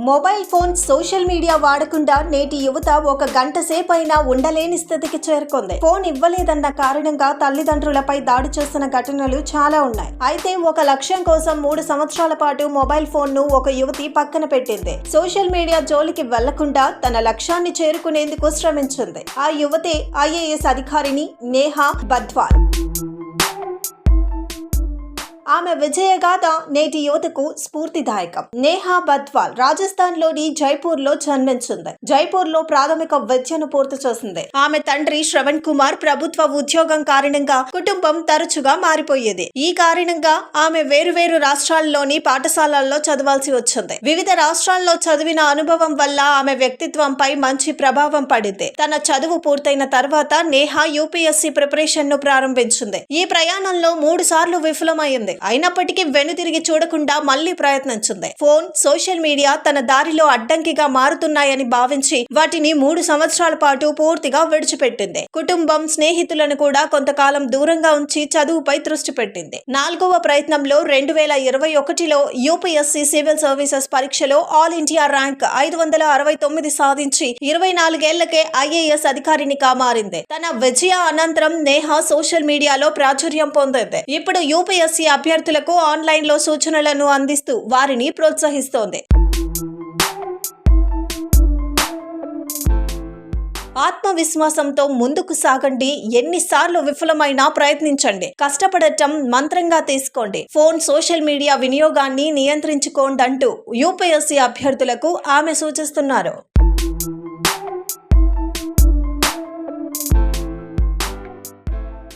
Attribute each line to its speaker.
Speaker 1: Mobile phone social media వాడకుండా నేటి యువత ఒక గంట సేపైనా ఉండలేని స్థితికి చేరుకుంది. ఫోన్ ఇవ్వలేదన్న కారణంగా తల్లిదండ్రులపై దాడి చేసిన ఘటనలు చాలా ఉన్నాయి. అయితే ఒక లక్ష్యం కోసం 3 సంవత్సరాల పాటు మొబైల్ ఫోన్ ను ఒక యువతి పక్కన పెట్టింది. సోషల్ మీడియా జోలికి వెళ్లకుండా తన లక్ష్యాన్ని చేరుకునేందుకు శ్రమించింది. ఆ యువతి IAS అధికారిని నేహా బద్వాల్. ఆమె విజయగాథ నేటి యువతకు స్ఫూర్తిదాయకం. నేహా బద్వాల్ రాజస్థాన్ లోని జైపూర్ లో జన్మించింది. జైపూర్ లో ప్రాథమిక విద్యను పూర్తి చేసింది. ఆమె తండ్రి శ్రవణ్ కుమార్ ప్రభుత్వ ఉద్యోగం కారణంగా కుటుంబం తరచుగా మారిపోయేది. ఈ కారణంగా ఆమె వేరువేరు రాష్ట్రాల్లోని పాఠశాలల్లో చదవాల్సి వచ్చింది. వివిధ రాష్ట్రాల్లో చదివిన అనుభవం వల్ల ఆమె వ్యక్తిత్వంపై మంచి ప్రభావం పడింది. తన చదువు పూర్తయిన తర్వాత నేహా UPSC ప్రిపరేషన్ ను ప్రారంభించింది. ఈ ప్రయాణంలో 3 సార్లు విఫలమైంది. అయినప్పటికీ వెనుతిరిగి చూడకుండా మళ్లీ ప్రయత్నించింది. ఫోన్, సోషల్ మీడియా తన దారిలో అడ్డంకిగా మారుతున్నాయని భావించి వాటిని 3 సంవత్సరాల పాటు పూర్తిగా విడిచిపెట్టింది. కుటుంబం, స్నేహితులను కూడా కొంతకాలం దూరంగా ఉంచి చదువుపై దృష్టి పెట్టింది. 4వ ప్రయత్నంలో 2021లో UPSC సివిల్ సర్వీసెస్ పరీక్షలో ఆల్ ఇండియా ర్యాంక్ 569 సాధించి 24 ఏళ్లకే IAS అధికారినిగా మారింది. తన విజయ అనంతరం నేహా సోషల్ మీడియాలో ప్రాచుర్యం పొందింది. ఇప్పుడు UPSC అభ్యర్థులకు ఆన్లైన్లో సూచనలను అందిస్తూ వారిని ప్రోత్సహిస్తోంది. ఆత్మవిశ్వాసంతో ముందుకు సాగండి. ఎన్నిసార్లు విఫలమైనా ప్రయత్నించండి. కష్టపడటం మంత్రంగా తీసుకోండి. ఫోన్, సోషల్ మీడియా వినియోగాన్ని నియంత్రించుకోండి అంటూ UPSC అభ్యర్థులకు ఆమె సూచిస్తున్నారు.